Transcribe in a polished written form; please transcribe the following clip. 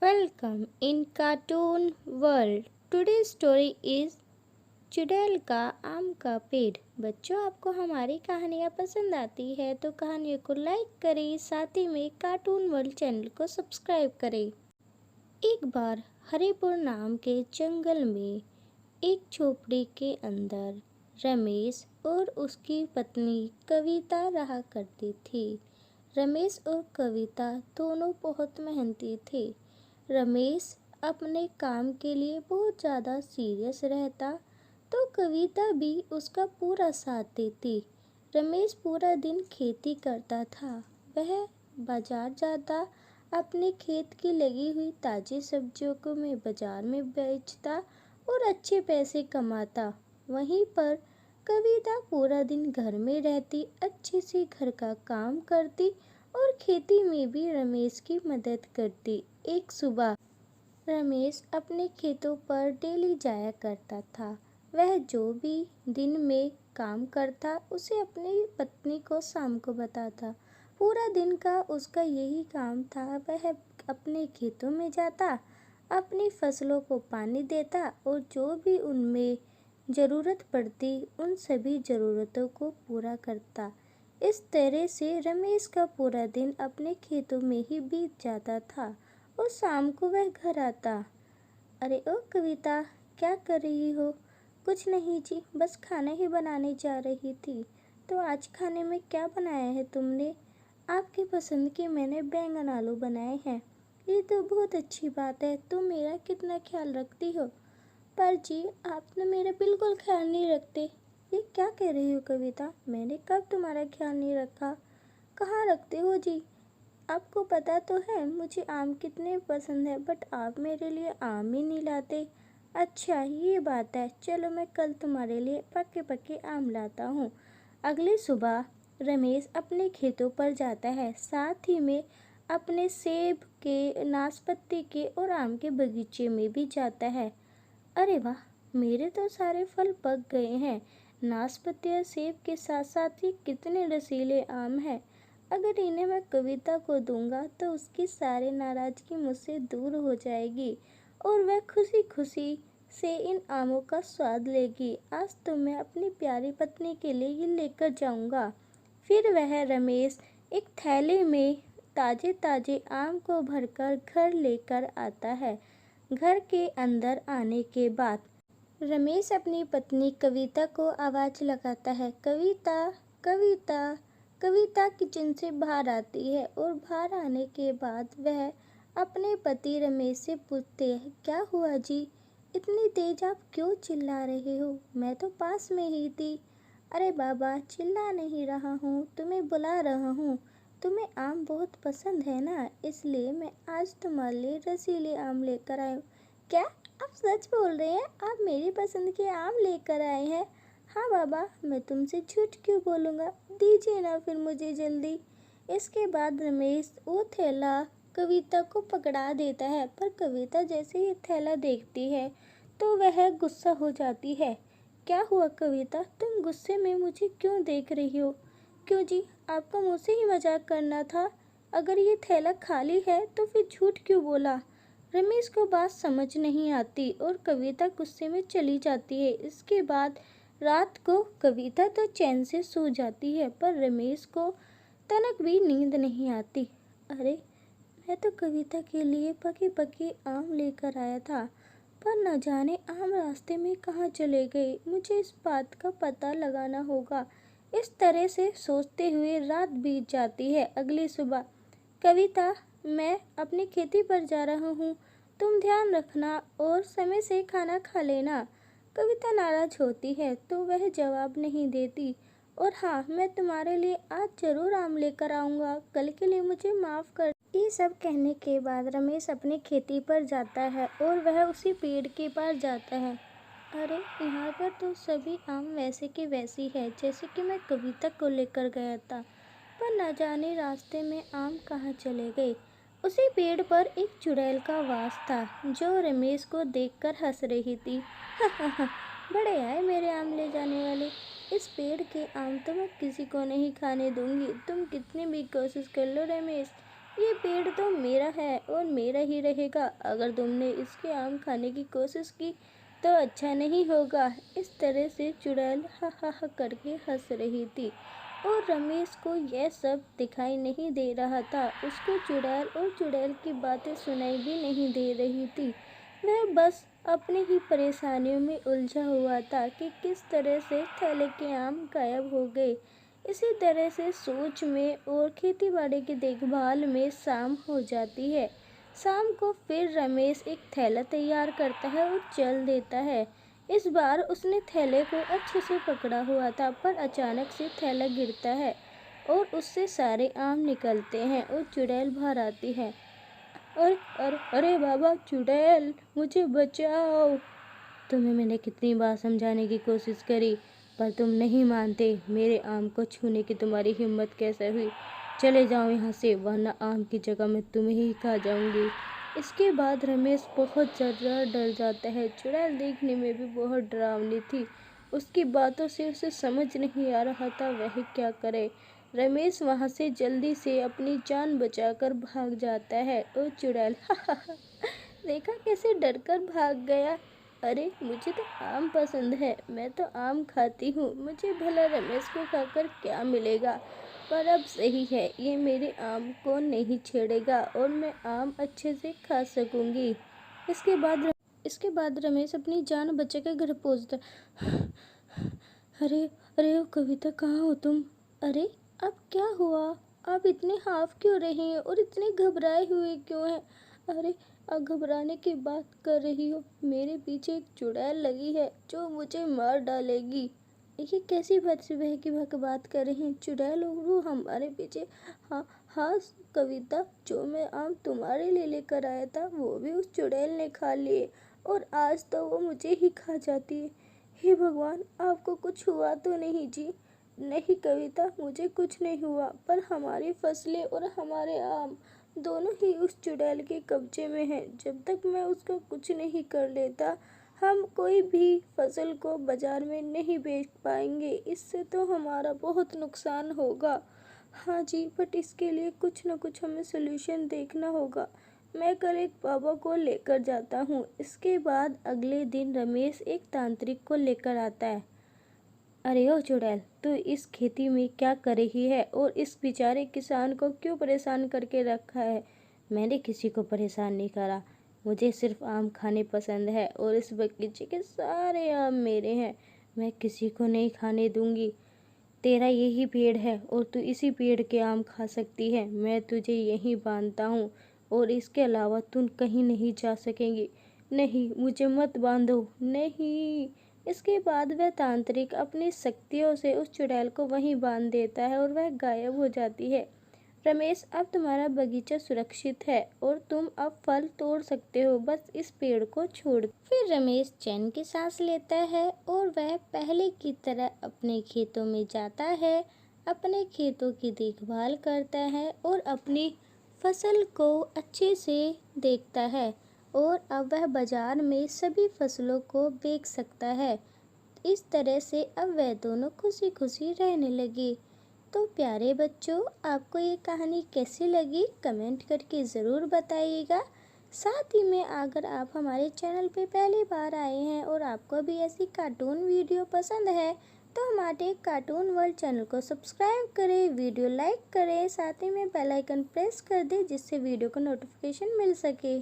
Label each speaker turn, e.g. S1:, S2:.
S1: Welcome in Cartoon World. Today's story is चुड़ैल का आम का पेड़। बच्चों, आपको हमारी कहानियाँ पसंद आती है तो कहानियों को लाइक करें, साथ ही में कार्टून वर्ल्ड चैनल को सब्सक्राइब करें। एक बार हरिपुर नाम के जंगल में एक झोपड़ी के अंदर रमेश और उसकी पत्नी कविता रहा करती थी। रमेश और कविता दोनों बहुत मेहनती थे। रमेश अपने काम के लिए बहुत ज़्यादा सीरियस रहता तो कविता भी उसका पूरा साथ देती। रमेश पूरा दिन खेती करता था। वह बाजार जाता, अपने खेत की लगी हुई ताज़ी सब्जियों को मैं बाजार में बेचता और अच्छे पैसे कमाता। वहीं पर कविता पूरा दिन घर में रहती, अच्छे से घर का काम करती और खेती में भी रमेश की मदद करती। एक सुबह रमेश अपने खेतों पर डेली जाया करता था। वह जो भी दिन में काम करता उसे अपनी पत्नी को शाम को बताता। पूरा दिन का उसका यही काम था। वह अपने खेतों में जाता, अपनी फसलों को पानी देता और जो भी उनमें ज़रूरत पड़ती उन सभी ज़रूरतों को पूरा करता। इस तरह से रमेश का पूरा दिन अपने खेतों में ही बीत जाता था और शाम को वह घर आता। अरे ओ कविता, क्या कर रही हो? कुछ नहीं जी, बस खाना ही बनाने जा रही थी। तो आज खाने में क्या बनाया है तुमने? आपकी पसंद के मैंने बैंगन आलू बनाए हैं। ये तो बहुत अच्छी बात है। तुम मेरा कितना ख्याल रखती हो। पर जी, आप तो मेरा बिल्कुल ख्याल नहीं रखते। ये क्या कह रही हो कविता? मैंने कब तुम्हारा ख्याल नहीं रखा? कहाँ रखते हो जी? आपको पता तो है मुझे आम कितने पसंद है, बट आप मेरे लिए आम ही नहीं लाते। अच्छा, ये बात है। चलो मैं कल तुम्हारे लिए पक्के पक्के आम लाता हूँ। अगली सुबह रमेश अपने खेतों पर जाता है, साथ ही में अपने सेब के, नाशपाती के और आम के बगीचे में भी जाता है। अरे वाह, मेरे तो सारे फल पक गए हैं। नाशपाती और सेब के साथ साथ ये कितने रसीले आम हैं। अगर इन्हें मैं कविता को दूंगा तो उसकी सारी नाराजगी मुझसे दूर हो जाएगी और वह खुशी खुशी से इन आमों का स्वाद लेगी। आज तो मैं अपनी प्यारी पत्नी के लिए ये लेकर जाऊंगा। फिर वह रमेश एक थैले में ताजे ताजे आम को भरकर घर लेकर आता है। घर के अंदर आने के बाद रमेश अपनी पत्नी कविता को आवाज़ लगाता है, कविता, कविता। कविता किचन से बाहर आती है और बाहर आने के बाद वह अपने पति रमेश से पूछते हैं, क्या हुआ जी? इतनी तेज आप क्यों चिल्ला रहे हो? मैं तो पास में ही थी। अरे बाबा, चिल्ला नहीं रहा हूँ, तुम्हें बुला रहा हूँ। तुम्हें आम बहुत पसंद है ना, इसलिए मैं आज तुम्हारे लिए रसीले आम लेकर आया हूँ। क्या आप सच बोल रहे हैं? आप मेरी पसंद के आम लेकर आए हैं? हाँ बाबा, मैं तुमसे झूठ क्यों बोलूँगा। दीजिए ना फिर मुझे जल्दी। इसके बाद रमेश वो थैला कविता को पकड़ा देता है, पर कविता जैसे ही थैला देखती है तो वह गुस्सा हो जाती है। क्या हुआ कविता, तुम गुस्से में मुझे क्यों देख रही हो? क्यों जी, आपको मुझसे ही मजाक करना था? अगर ये थैला खाली है तो फिर झूठ क्यों बोला? रमेश को बात समझ नहीं आती और कविता गुस्से में चली जाती है। इसके बाद रात को कविता तो चैन से सो जाती है, पर रमेश को तनक भी नींद नहीं आती। अरे, मैं तो कविता के लिए पके पके आम लेकर आया था, पर न जाने आम रास्ते में कहाँ चले गए। मुझे इस बात का पता लगाना होगा। इस तरह से सोचते हुए रात बीत जाती है। अगली सुबह, कविता, मैं अपनी खेती पर जा रहा हूँ, तुम ध्यान रखना और समय से खाना खा लेना। कविता नाराज होती है तो वह जवाब नहीं देती। और हाँ, मैं तुम्हारे लिए आज जरूर आम लेकर आऊँगा, कल के लिए मुझे माफ़ कर। ये सब कहने के बाद रमेश अपनी खेती पर जाता है और वह उसी पेड़ के पास जाता है। अरे, यहाँ पर तो सभी आम वैसे के वैसी है जैसे कि मैं कविता को लेकर गया था, पर न जाने रास्ते में आम कहाँ चले गए। उसी पेड़ पर एक चुड़ैल का वास था जो रमेश को देखकर हंस रही थी। बड़े आए मेरे आम ले जाने वाले। इस पेड़ के आम तो मैं किसी को नहीं खाने दूंगी। तुम कितनी भी कोशिश कर लो रमेश, ये पेड़ तो मेरा है और मेरा ही रहेगा। अगर तुमने इसके आम खाने की कोशिश की तो अच्छा नहीं होगा। इस तरह से चुड़ैल हा हा हा करके हंस रही थी और रमेश को यह सब दिखाई नहीं दे रहा था। उसको चुड़ैल और चुड़ैल की बातें सुनाई भी नहीं दे रही थी। वह बस अपनी ही परेशानियों में उलझा हुआ था कि किस तरह से थैले के आम गायब हो गए। इसी तरह से सोच में और खेतीबाड़ी की देखभाल में शाम हो जाती है। शाम को फिर रमेश एक थैला तैयार करता है और चल देता है। इस बार उसने थैले को अच्छे से पकड़ा हुआ था, पर अचानक से थैला गिरता है और उससे सारे आम निकलते हैं और चुड़ैल बाहर आती है। अरे बाबा चुड़ैल, मुझे बचाओ। तुम्हें मैंने कितनी बार समझाने की कोशिश करी, पर तुम नहीं मानते। मेरे आम को छूने की तुम्हारी हिम्मत कैसे हुई? चले जाओ यहाँ से, वरना आम की जगह मैं तुम्हें ही खा जाऊंगी। इसके बाद रमेश बहुत ज़्यादा डर जाता है। चुड़ैल देखने में भी बहुत डरावनी थी। उसकी बातों से उसे समझ नहीं आ रहा था वह क्या करे। रमेश वहाँ से जल्दी से अपनी जान बचाकर भाग जाता है और चुड़ैल देखा कैसे डरकर भाग गया। अरे मुझे तो आम पसंद है, मैं तो आम खाती हूँ, मुझे भला रमेश को खाकर क्या मिलेगा। पर अब सही है, ये मेरे आम को नहीं छेड़ेगा और मैं आम अच्छे से खा सकूंगी। इसके बाद रमेश अपनी जान बचाकर घर पहुंचता। अरे अरे ओ कविता, कहाँ हो तुम? अरे अब क्या हुआ? आप इतने हाफ क्यों रही हैं और इतने घबराए हुए क्यों हैं? अरे अब घबराने की बात कर रही हो? मेरे पीछे एक चुड़ैल लगी है जो मुझे मार डालेगी। ये कैसी बह की भक बात कर रही हैं? चुड़ैल और वो हमारे पीछे? हाँ हाँ कविता, जो मैं आम तुम्हारे लिए लेकर आया था वो भी उस चुड़ैल ने खा लिए और आज तो वो मुझे ही खा जाती है। हे भगवान, आपको कुछ हुआ तो नहीं जी? नहीं कविता, मुझे कुछ नहीं हुआ, पर हमारी फसलें और हमारे आम दोनों ही उस चुड़ैल के कब्जे में हैं। जब तक मैं उसका कुछ नहीं कर लेता, हम कोई भी फसल को बाजार में नहीं बेच पाएंगे। इससे तो हमारा बहुत नुकसान होगा। हाँ जी, बट इसके लिए कुछ न कुछ हमें सोल्यूशन देखना होगा। मैं कल एक बाबा को लेकर जाता हूँ। इसके बाद अगले दिन रमेश एक तांत्रिक को लेकर आता है। अरे ओ चुड़ैल, तू इस खेती में क्या कर रही है और इस बेचारे किसान को क्यों परेशान करके रखा है? मैंने किसी को परेशान नहीं करा, मुझे सिर्फ आम खाने पसंद है और इस बगीचे के सारे आम मेरे हैं। मैं किसी को नहीं खाने दूंगी। तेरा यही पेड़ है और तू इसी पेड़ के आम खा सकती है। मैं तुझे यहीं बांधता हूँ और इसके अलावा तुम कहीं नहीं जा सकेंगी। नहीं, मुझे मत बांधो, नहीं। इसके बाद वह तांत्रिक अपनी शक्तियों से उस चुड़ैल को वहीं बांध देता है और वह गायब हो जाती है। रमेश, अब तुम्हारा बगीचा सुरक्षित है और तुम अब फल तोड़ सकते हो, बस इस पेड़ को छोड़। फिर रमेश चैन की सांस लेता है और वह पहले की तरह अपने खेतों में जाता है, अपने खेतों की देखभाल करता है और अपनी फसल को अच्छे से देखता है और अब वह बाजार में सभी फसलों को बेच सकता है। इस तरह से अब वह दोनों खुशी खुशी रहने लगे। तो प्यारे बच्चों, आपको ये कहानी कैसी लगी कमेंट करके ज़रूर बताइएगा। साथ ही में अगर आप हमारे चैनल पे पहली बार आए हैं और आपको भी ऐसी कार्टून वीडियो पसंद है तो हमारे कार्टून वर्ल्ड चैनल को सब्सक्राइब करें, वीडियो लाइक करें, साथ ही में बेल आइकन प्रेस कर दें जिससे वीडियो का नोटिफिकेशन मिल सके।